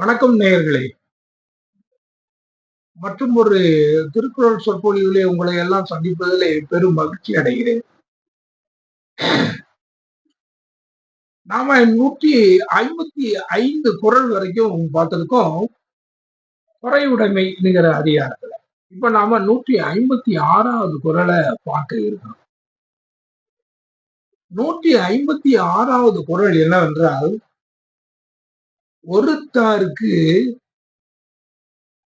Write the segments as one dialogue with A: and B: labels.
A: வணக்கம் நேயர்களே! மற்றும் ஒரு திருக்குறள் சொற்பொழிவிலே உங்களை எல்லாம் சந்திப்பதிலே பெரும் மகிழ்ச்சி அடைகிறேன். நாம 155 குறள் வரைக்கும் பார்த்திருக்கோம். பொறையுடைமைங்கிற அதிகாரத்துல. இப்ப நாம 156வது குறள பார்க்க இருக்கிறோம். 156வது குறள் என்னவென்றால், ஒறுத்தார்க்கு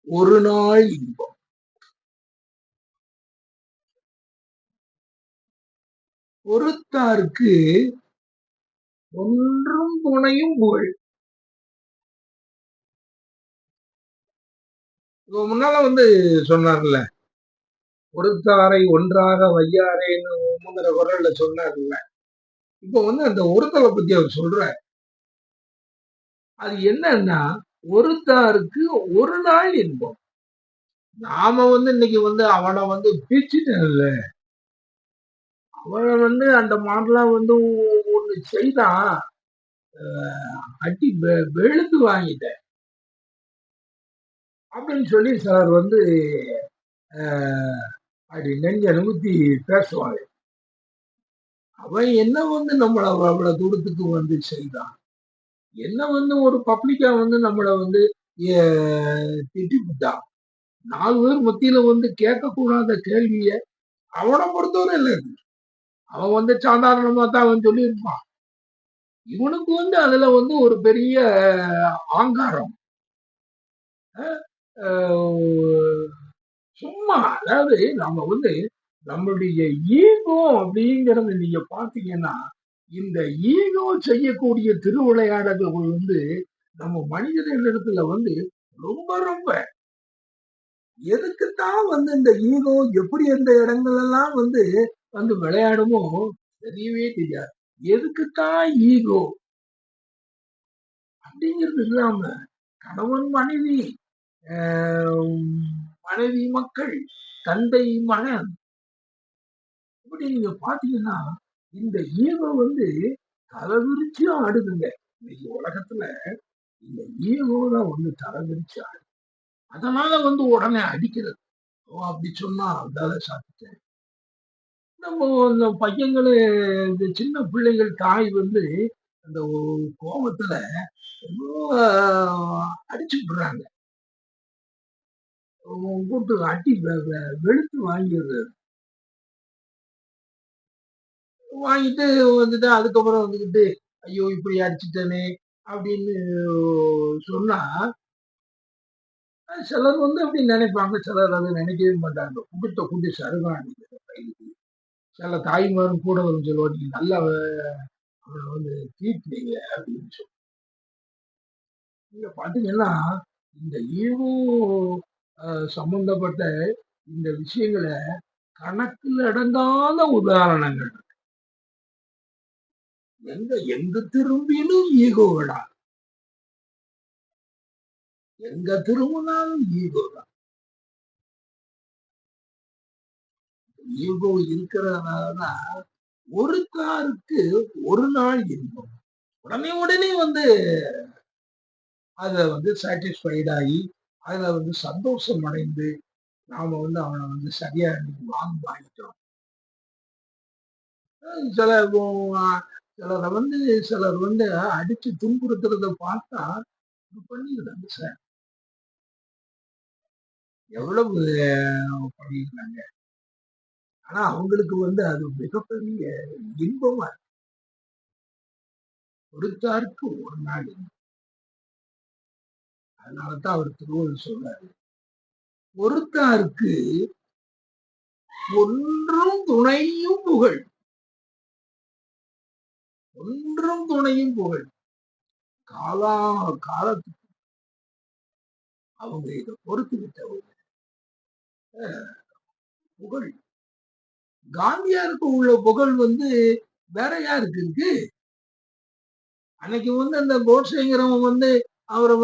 A: ஒரு நாள் இன்பம். ஒறுத்தார்க்கு ஒன்றும் துணையும் புகழ். முன்னால சொன்னார்ல, ஒறுத்தாரை ஒன்றாக வையாரேன்னு முந்தின குறள்ல சொன்னார்ல. இப்போ அந்த ஒருத்தலை பத்தி அவர் சொல்றார். அது என்னன்னா, ஒருத்தாருக்கு ஒரு நாள் இன்பம். நாம இன்னைக்கு அவனை பீச்சிட்டேன்ல, அவனை அந்த மாதிரிலாம் ஒண்ணு செய்தான், அடி வெளுத்து வாங்கிட்டேன் அப்படின்னு சொல்லி சிலர் அப்படி நெஞ்ச நிமித்தி பேசுவாங்க. அவன் என்ன நம்மள அவ்வளவு தூரத்துக்கு செய்தான், என்ன ஒரு பப்ளிக்கா நம்மள திட்டிவிட்டான். 4 பேர் மத்தியில கேட்கக்கூடாத கேள்விய அவனை பொறுத்தவரை இல்லை. அவன் சாதாரணமா தான் அவன் சொல்லியிருப்பான். இவனுக்கு அதுல ஒரு பெரிய ஆங்காரம். சும்மா அதாவது நம்ம நம்மளுடைய ஈகோ அப்படிங்கிறத நீங்க பாத்தீங்கன்னா, இந்த ஈகோ செய்யக்கூடிய திருவிளையாடல்கள் நம்ம மனிதர்களிடத்துல ரொம்ப ரொம்ப எதுக்குத்தான் இந்த ஈகோ எப்படி எந்த இடங்கள் எல்லாம் விளையாடுமோ தெரியவே தெரியாது. எதுக்குத்தான் ஈகோ அப்படிங்கிறது இல்லாம கணவன் மனைவி, மனைவி மக்கள், தந்தை மகன், இப்படி நீங்க பாத்தீங்கன்னா இந்த ஈகோ தலைவிரிச்சு ஆடுதுங்க. இன்னைக்கு உலகத்துல இந்த ஈகோ தான் தலைவிரிச்சு ஆடு. அதனால உடனே அடிக்கிறது. அப்படி சொன்னா அதால சாப்பிட்டேன். நம்ம இந்த பையங்களு, இந்த சின்ன பிள்ளைகள் தாய் அந்த கோபத்துல அடிச்சு விடுறாங்க. கூட்டு அடி வெளுத்து வாங்கிடுறது. வாங்கிட்டு அதுக்கப்புறம் ஐயோ இப்படி அடிச்சுட்டேனே அப்படின்னு சொன்னா, சிலர் அப்படி நினைப்பாங்க, சிலர் அதை நினைக்கவே மாட்டாங்க. குட்டி சருகாணி பையனுக்கு சில தாய்மாரும் கூட சொல்லுவாங்க, நீங்க நல்லா அவனை தீர்த்தீங்க அப்படின்னு சொல்லி. நீங்க பாத்தீங்கன்னா இந்த ஈகோ சம்பந்தப்பட்ட இந்த விஷயங்களை கணக்கில் அடங்காத உதாரணங்கள். எங்க திரும்பினும் ஈகோடா, எங்க திரும்பினாலும் ஈகோதான். ஈகோ இருக்கிறதுனாலதான் ஒருத்தாருக்கு ஒரு நாள் இன்பம். உடனே அத சாட்டிஸ்ஃபைட் ஆகி அதுல சந்தோஷம் அடைந்து நாம அவனை சரியா வாங்கிட்டோம். சிலரை சிலர் அடிச்சு துன்புறுத்துறத பார்த்தா பண்ணிடுறாங்க சார். எவ்வளவு பண்ணிடுறாங்க. ஆனா அவங்களுக்கு அது மிகப்பெரிய இன்பமா இருக்கு. ஒருத்தாருக்கு ஒரு நாள். அதனாலதான் அவர் திருவள்ளுவர் சொல்றாரு, ஒருத்தாருக்கு ஒன்றும் துணையும் புகழ். ஒன்றும் துணையும் புகழ். காலத்துக்கு அவங்க இதை பொறுத்து விட்டவங்க புகழ். காந்தியாருக்கு உள்ள புகழ் வேற யாருக்கு இருக்கு? அன்னைக்கு அந்த கோட்சேங்கிறவங்க அவரை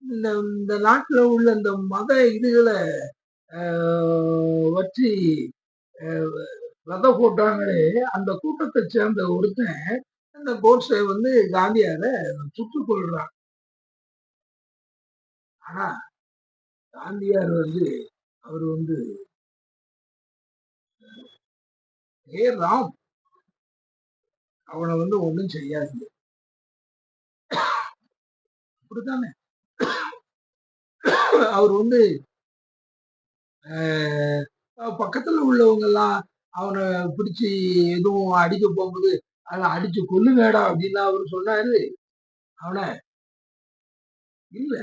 A: இந்த நாட்டுல உள்ள இந்த மத இதுகளை வச்சு விதை போட்டாங்களே, அந்த கூட்டத்தை சேர்ந்த ஒருத்தன் அந்த கோட்ஸே வந்து காந்தியார சுட்டுக் கொல்றான். ஆனா காந்தியார் வந்து அவர் வந்து ஹே ராம் அவனை வந்து ஒண்ணும் செய்யாதீங்க. அப்படித்தானே அவர் வந்து அஹ், பக்கத்துல உள்ளவங்க எல்லாம் அவனை பிடிச்சு எதுவும் அடிக்க போகும்போது அதை அடிச்சு கொல்லுங்கடா அப்படின்னு அவரு சொன்னாரு. அவனை இல்ல.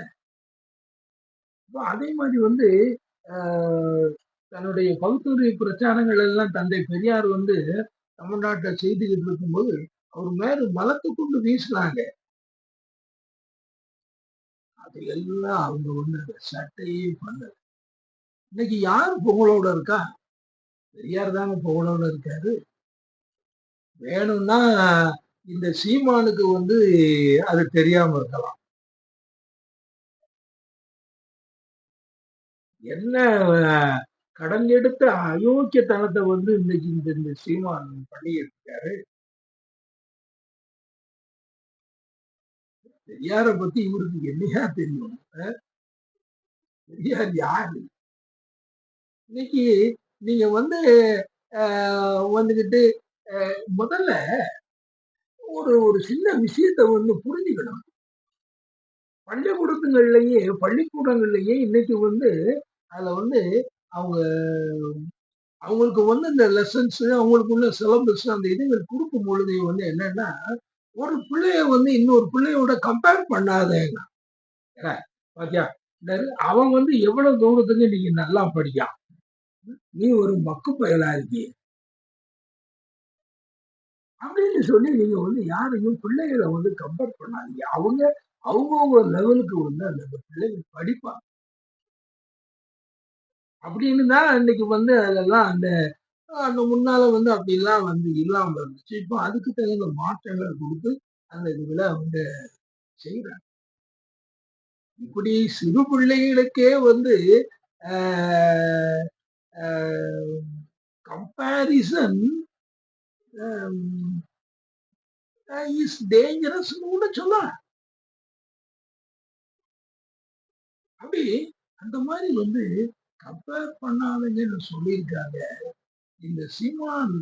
A: அப்ப அதே மாதிரி வந்து அஹ், தன்னுடைய பகுத்தறிவு பிரச்சாரங்கள் எல்லாம் தந்தை பெரியார் வந்து தமிழ்நாட்டை செய்துகிட்டு இருக்கும்போது அவர் மேல மலத்தை கொண்டு வீசினாங்க. அது எல்லாம் அவங்க வந்து அந்த சட்டையே பண்ணல. இன்னைக்கு யார் புகழோட இருக்கா? பெரியார் தாங்க புகழோட இருக்காரு. வேணும்னா இந்த சீமானுக்கு வந்து அது தெரியாம இருக்கலாம். என்ன கடன் எடுத்த அயோக்கியத்தனத்தை வந்து இன்னைக்கு இந்த இந்த சீமான் பண்ணிட்டு இருக்காரு. பெரியார பத்தி இவருக்கு என்னையா தெரியும்? பெரியார் யாரு? இன்னைக்கு நீங்க வந்து வந்துகிட்டு முதல்ல ஒரு ஒரு சின்ன விஷயத்த வந்து புரிஞ்சுக்கணும். பள்ளிக்கூடங்கள்லயே இன்னைக்கு வந்து அதுல வந்து அவங்க அவங்களுக்கு வந்து இந்த லெசன்ஸ் அவங்களுக்கு உள்ள சிலபஸ் அந்த இதுகள் கொடுக்கும் பொழுது வந்து என்னன்னா ஒரு பிள்ளைய வந்து இன்னொரு பிள்ளையோட கம்பேர் பண்ணாதேங்க. ஏன்னா, பாத்தியா அவன் வந்து எவ்வளவு தூரத்துக்கு நீங்க நல்லா படிக்கான், நீ ஒரு மக்கு பயலா இருக்கிய அப்படின்னு சொல்லி நீங்க வந்து யாரையும் பிள்ளைகளை வந்து கம்பேர் பண்ணாதீங்க. அவங்க அவங்கவுங்க லெவலுக்கு வந்து அந்த பிள்ளைகள் படிப்பாங்க. அப்படின்னு தான் இன்னைக்கு வந்து அதெல்லாம் அந்த அந்த முன்னால வந்து அப்படிலாம் வந்து இல்லாம இருந்துச்சு. இப்போ அதுக்கு தகுந்த மாற்றங்கள் கொடுத்து அந்த இதுல வந்து செய்யறாங்க. இப்படி சிறு பிள்ளைகளுக்கே வந்து கம்பேரிசன் இஸ் டேஞ்சரஸ் கூட சொல்லலாம். அப்படி அந்த மாதிரி வந்து கம்பேர் பண்ணாதீங்கன்னு சொல்லியிருக்காங்க. இந்த சீமான்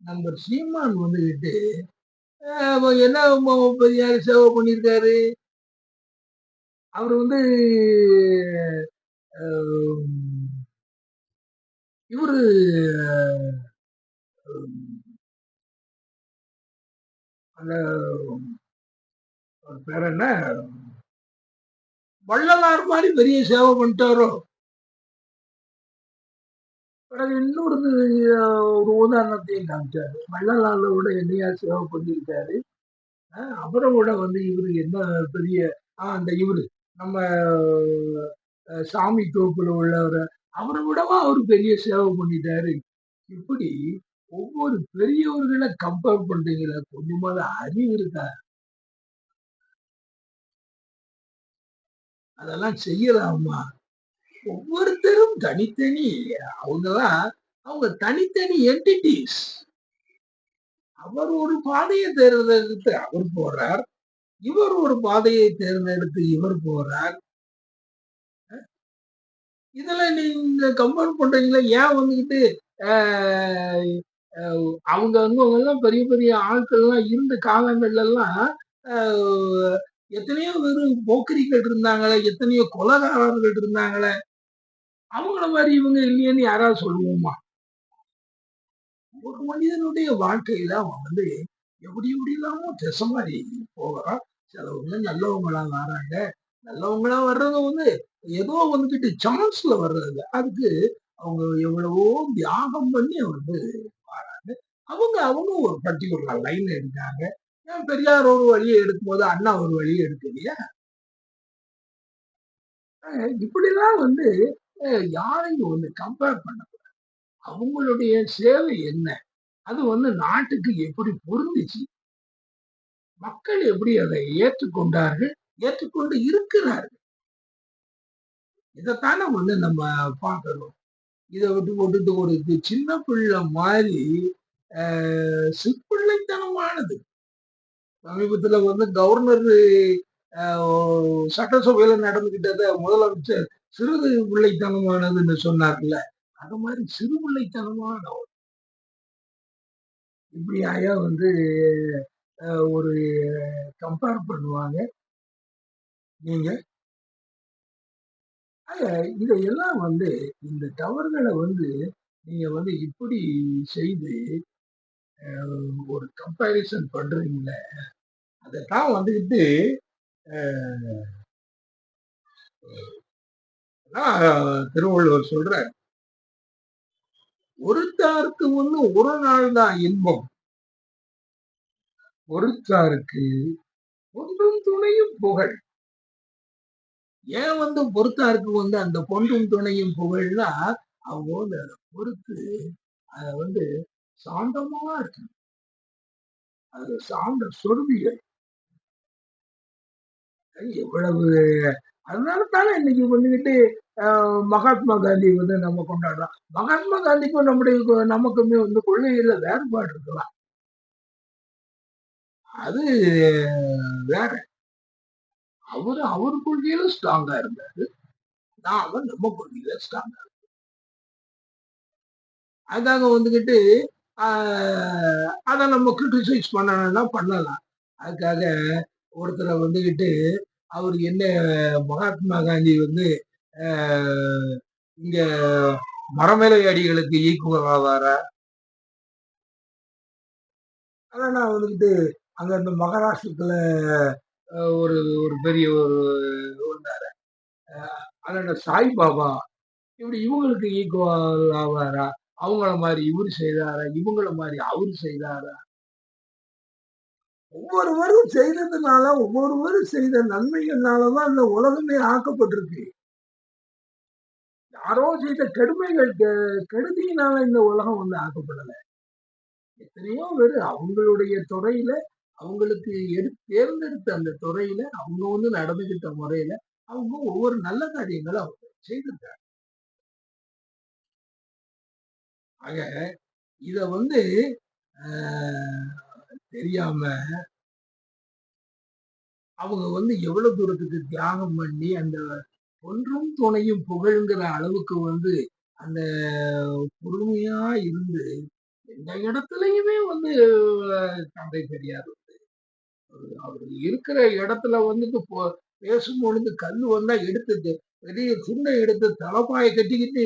A: நண்பர் சீமான் வந்துகிட்டு என்ன பெரியார் சேவை பண்ணியிருக்காரு. அவர் வந்து இவரு அந்த பேர் என்ன வள்ளலார் மாதிரி பெரிய சேவை பண்ணிட்டாரோ. பிறகு இன்னொரு ஒரு உதாரணத்தையும் காமிச்சாரு. வள்ளலாரை விட என்னையா சேவை பண்ணியிருக்காரு. அவரை விட வந்து இவரு என்ன பெரிய அந்த இவரு நம்ம சாமி தோப்புல உள்ளவர் அவரை விடவா அவரு பெரிய சேவை பண்ணிட்டாரு. இப்படி ஒவ்வொரு பெரியவர்களை கம்பேர் பண்றீங்களா? கொஞ்சமாவது அறிவு இருக்கா? அதெல்லாம் செய்யலாமா? ஒவ்வொருத்தரும் தனித்தனி அவங்கலாம் அவங்க தனித்தனி என்டிட்டிஸ். அவர் ஒரு பாதையை தேர்ந்தெடுத்து அவர் போறார், இவர் ஒரு பாதையை தேர்ந்தெடுத்து இவர் போறார். இதெல்லாம் நீங்க கம்பேர் பண்றீங்களா? ஏன் வந்துகிட்டு அவங்க வந்து அவங்க எல்லாம் பெரிய பெரிய ஆட்கள் எல்லாம் இருந்த காலங்கள்ல எல்லாம் எத்தனையோ பேர் போக்கிரிகள் இருந்தாங்களே, எத்தனையோ கொலகாரர்கள் இருந்தாங்களே, அவங்கள மாதிரி இவங்க இல்லையேன்னு யாராவது சொல்லுவோமா? ஒரு மனிதனுடைய வாழ்க்கையில அவன் வந்து எப்படி எப்படி இல்லாமோ திசை மாதிரி போகிறான். சிலவங்க நல்லவங்களா வராங்க. நல்லவங்களா வர்றது வந்து ஏதோ வந்துகிட்டு சான்ஸ்ல வர்றது இல்ல. அதுக்கு அவங்க எவ்வளவோ தியாகம் பண்ணி வந்து வராங்க. அவங்க அவங்க ஒரு பர்ட்டிகுலர் லைன் எடுக்காங்க. ஏன் பெரியார் ஒரு வழியை எடுக்கும்போது அண்ணா ஒரு வழியை எடுக்கலையா? இப்படிலாம் வந்து யாரையும் வந்து கம்பேர் பண்ண அவங்களுடைய சேவை என்ன? அது வந்து நாட்டுக்கு எப்படி பொருந்துச்சு? மக்கள் எப்படி அதை ஏற்றுக்கொண்டார்கள்? ஏற்றுக்கொண்டு இருக்கிறார்கள். இதைத்தானே வந்து நம்ம பார்க்கணும். இதை விட்டு போட்டுட்டு ஒரு சின்ன பிள்ளை மாதிரி சிற்பிள்ளைத்தனமானது. சமீபத்துல வந்து கவர்னர் சட்டசபையில நடந்துகிட்டத முதலமைச்சர் சிறு பிள்ளைத்தனமானதுன்னு சொன்னார்ல. அது மாதிரி சிறு பிள்ளைத்தனமான இப்படியாயா வந்து ஒரு கம்பேர் பண்ணுவாங்க நீங்க. இதையெல்லாம் வந்து இந்த தவறுகளை வந்து நீங்க வந்து இப்படி செய்து ஒரு கம்பேரிசன் பண்றீங்களே, அதைத்தான் வந்துகிட்டு திருவள்ளுவர் சொல்ற, ஒருத்தாருக்கு வந்து ஒரு நாள் தான் இன்பம், பொறுத்தாருக்கு பொன்றும் துணையும் புகழ். ஏன் வந்து பொறுத்தாருக்கு வந்து அந்த பொன்றும் துணையும் புகழ்னா, அவங்க வந்து அதை பொறுத்து அத வந்து சாந்தமா இருக்கு. அது சாந்த சொருவிகள் எவ்வளவு. அதனால தானே இன்னைக்கு வந்துகிட்டு மகாத்மா காந்தி வந்து நம்ம கொண்டாடுறோம். மகாத்மா காந்திக்கும் நமக்குமே வந்து கொள்கையில வேறுபாடு இருக்கலாம். அது வேற. அவர் கொள்கையில ஸ்ட்ராங்கா இருந்தாரு. நாம நம்ம கொள்கையில ஸ்ட்ராங்கா. அதுக்காக வந்துகிட்டு அதை நம்ம கிரிட்டிசைஸ் பண்ணணும்னா பண்ணலாம். அதுக்காக ஒருத்தரை வந்துகிட்டு அவர் என்ன மகாத்மா காந்தி வந்து இங்க மரமேலை அடிகளுக்கு ஈக்குவல் ஆவாரா? அதான் நான் வந்துகிட்டு அங்க இந்த மகாராஷ்டிரத்துல ஒரு ஒரு பெரிய ஒரு இருந்தாரு. அதோட சாய்பாபா இப்படி இவங்களுக்கு ஈக்குவல் ஆவாரா? அவங்கள மாதிரி இவரு செய்தாரா? இவங்கள மாதிரி அவரு செய்தாரா? ஒவ்வொருவரும் செய்ததுனால, ஒவ்வொருவரும் செய்த நன்மைகள்னாலதான் இந்த உலகமே ஆக்கப்பட்டிருக்கு. யாரோ செய்த கெடுதியினால இந்த உலகம் வந்து ஆக்கப்படல. எத்தனையோ பேரு அவங்களுடைய துறையில அவங்களுக்கு தேர்ந்தெடுத்த அந்த துறையில அவங்க வந்து நடந்துகிட்ட முறையில அவங்க ஒவ்வொரு நல்ல காரியங்களை அவங்க செய்திருக்காங்க. ஆக இத வந்து தெரியாம அவங்க வந்து எவ்வளவு தூரத்துக்கு தியாகம் பண்ணி அந்த ஒன்றும் துணையும் புகழ்ங்கிற அளவுக்கு வந்து அந்த பொறுமையா இருந்து எந்த இடத்துலயுமே வந்து தந்தை பெரியார் அவர் இருக்கிற இடத்துல வந்துட்டு பேசும்பொழுது கல்லு வந்தா எடுத்து பெரிய சின்ன எடுத்து தலைப்பாயை கட்டிக்கிட்டு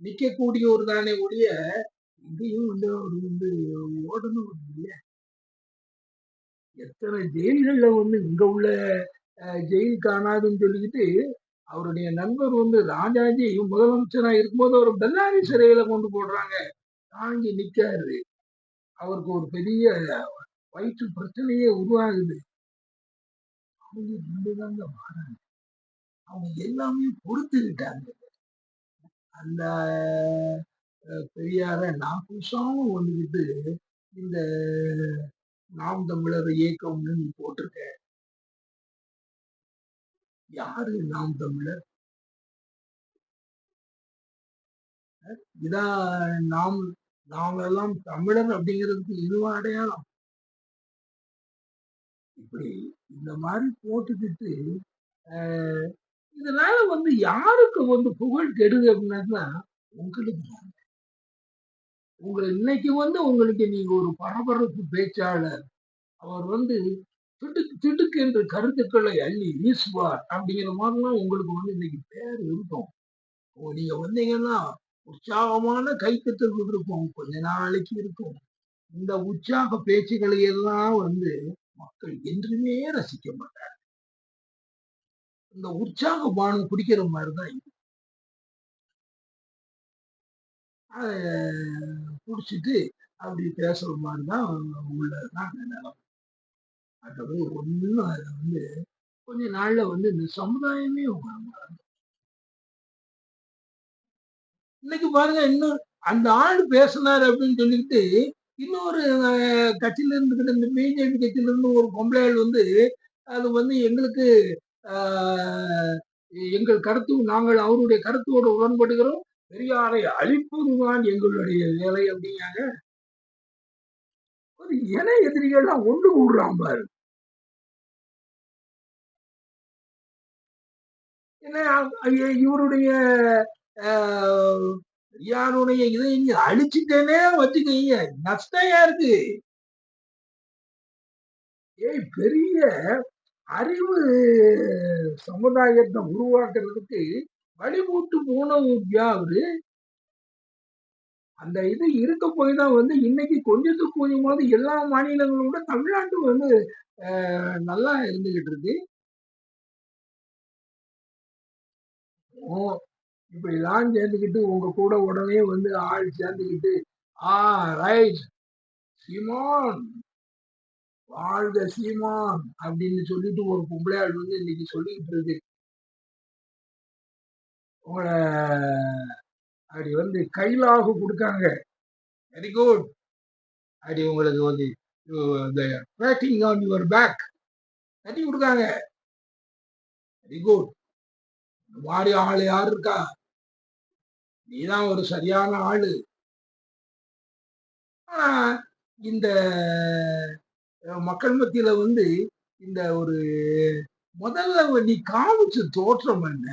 A: நிக்கக்கூடியவர் தானே ஒழிய இங்கேயும் வந்து அவர் வந்து ஓடணும் இல்லையா? எத்தனை ஜெயில்கள்ல வந்து இங்க உள்ள ஜெயில் காணாதுன்னு சொல்லிக்கிட்டு அவருடைய நண்பர் வந்து ராஜாஜி முதலமைச்சரா இருக்கும்போது ஒரு பெல்லாரி சிறையில கொண்டு போடுறாங்க. தாங்கி நிக்காரு. அவருக்கு ஒரு பெரிய வயிற்று பிரச்சனையே உருவாகுது. அவங்க ரெண்டுதாங்க மாறாங்க. அவங்க எல்லாமே பொறுத்துக்கிட்டாங்க. அந்த பெரியார நான் புதுசாவும் வந்துகிட்டு இந்த நாம் தமிழர் இயக்கம்னு நீ போட்டிருக்க. யாரு நாம் தமிழர்? இதான் நாம் எல்லாம் தமிழர் அப்படிங்கிறதுக்கு இதுவா அடையாளம்? இப்படி இந்த மாதிரி போட்டுக்கிட்டு இதனால வந்து யாருக்கு வந்து புகழ் கெடுது அப்படின்னா உங்களுக்கு. இன்னைக்கு வந்து உங்களுக்கு நீங்க ஒரு பரபரப்பு பேச்சாளர், அவர் வந்து திடுக்கு திடுக்கு என்று கருத்துக்களை அள்ளி வீசுவார் அப்படிங்கிற மாதிரிலாம் உங்களுக்கு வந்து இன்னைக்கு பேர் இருக்கும். நீங்க வந்தீங்கன்னா உற்சாகமான கைத்தட்டல் இருக்கும், கொஞ்ச நாளைக்கு இருக்கும். இந்த உற்சாக பேச்சுக்களை எல்லாம் வந்து மக்கள் என்றுமே ரசிக்க மாட்டாங்க. இந்த உற்சாக பானம் குடிக்கிற மாதிரிதான் இது. குடிச்சிட்டு அப்படி பேசுற மாதிரிதான் உள்ளதுதான் நிலம். மற்றபடி ஒன்னும் அதுல வந்து கொஞ்ச நாள்ல வந்து இந்த சமுதாயமே இன்னைக்கு பாருங்க, இன்னும் அந்த ஆள் பேசினாரு அப்படின்னு சொல்லிட்டு இன்னொரு கட்சியில இருந்துகிட்டு இந்த பிஜேபி கட்சியில இருந்து ஒரு பொம்பளையாள் வந்து அது வந்து எங்களுக்கு எங்கள் கருத்து, நாங்கள் அவருடைய கருத்தோடு உடன்படுகிறோம், பெரியாரை அழிப்பதுதான் எங்களுடைய வேலை அப்படிங்காங்க. ஒரு இன எதிரிகள்லாம் ஒன்று கூடுறான் பாரு. ஏன்னா இவருடைய யாருடைய இதை இங்க அழிச்சுட்டேனே வச்சுக்கீங்க, நஷ்டம் யாருக்கு? பெரிய அறிவு சமுதாயத்தை உருவாக்குறதுக்கு வழிபோட்டு போனவங்க அவரு. அந்த இது இருக்க போய் தான் இன்னைக்கு கொஞ்சத்துக்கு கொஞ்சமாவது எல்லா மாநிலங்களோட தமிழ்நாட்டு நல்லா இருந்துகிட்டு இருக்கு. இப்படிலாம் சேர்ந்துக்கிட்டு உங்க கூட உடனே ஆள் சேர்ந்துக்கிட்டு, ஆ ரைட் சீமான், வாழ்க சீமான் அப்படின்னு சொல்லிட்டு ஒரு பொம்பளையாள் இன்னைக்கு சொல்லிக்கிட்டு இருக்கு. உங்களை அப்படி கைலாக கொடுக்காங்க. Very good. அப்படி உங்களுக்கு பேக்கிங் ஆன் யுவர் பேக் தட்டி கொடுக்காங்க. Very good. இந்த மாதிரி ஆள் யாரு இருக்கா? நீதான் ஒரு சரியான ஆளு. ஆனா இந்த மக்கள் மத்தியில இந்த ஒரு முதல்ல நீ காமிச்ச தோற்றம் என்ன?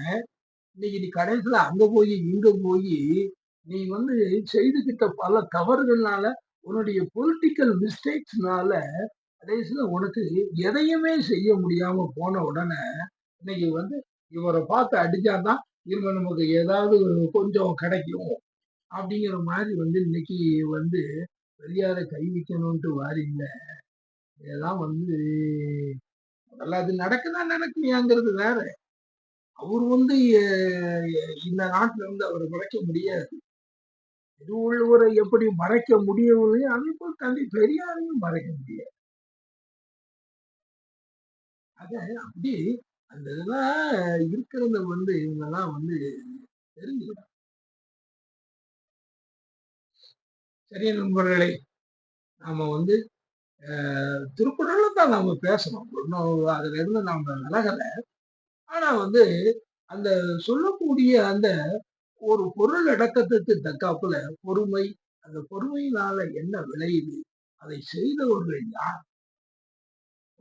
A: இன்னைக்கு நீ கடைசியில அங்க போய் இங்க போய் நீ செய்துகிட்ட பல தவறுகள்னால, உன்னுடைய பொலிட்டிக்கல் மிஸ்டேக்ஸ்னால கடைசியில உனக்கு எதையுமே செய்ய முடியாம போன உடனே இன்னைக்கு இவரை பார்த்து அடிச்சாதான் இவங்க நமக்கு ஏதாவது கொஞ்சம் கிடைக்கும் அப்படிங்கிற மாதிரி இன்னைக்கு பெரியார கை வைக்கணும்ட்டு வாரீங்க. இதெல்லாம் முதல்ல அது நடக்குதான் நடக்கலையாங்கிறது வேற. அவர் இந்த நாட்டுல அவரை மறைக்க முடியாது. திருவள்ளுவரை எப்படி மறைக்க முடியவில்லை, அதே போல் தந்தை பெரியாரையும் மறைக்க முடியாது. அத அப்படி அந்த இதெல்லாம் இருக்கிறத இவங்கெல்லாம் தெரிஞ்சுக்கணும். சரி நண்பர்களே, நாம திருக்குறள்ல தான் நாம பேசணும். இன்னும் அதுல இருந்து நாம விலகல. ஆனா அந்த சொல்லக்கூடிய அந்த ஒரு பொருள் அடக்கத்துக்கு தக்காப்புல பொறுமை, அந்த பொறுமையினால என்ன விளையுது, அதை செய்தவர்கள் யார்?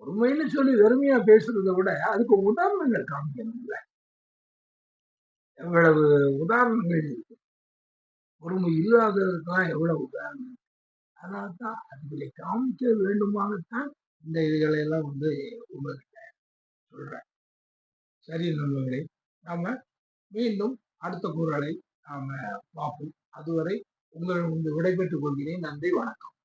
A: பொறுமைன்னு சொல்லி வெறுமையா பேசுறதை விட அதுக்கு உதாரணங்கள் காமிக்கணும்ல. எவ்வளவு உதாரணங்கள் இருக்கு. பொறுமை இல்லாததுக்கெல்லாம் எவ்வளவு உதாரணம். அதனால்தான் அதுகளை காமிக்க வேண்டுமாகத்தான் இந்த இதுகளை எல்லாம் உங்ககிட்ட சொல்றேன். சரி நண்பர்களே, நாம மீண்டும் அடுத்த குறளை நாம பார்ப்போம். அதுவரை உங்கள் விடைபெற்றுக் கொள்கிறேன். நன்றி, வணக்கம்.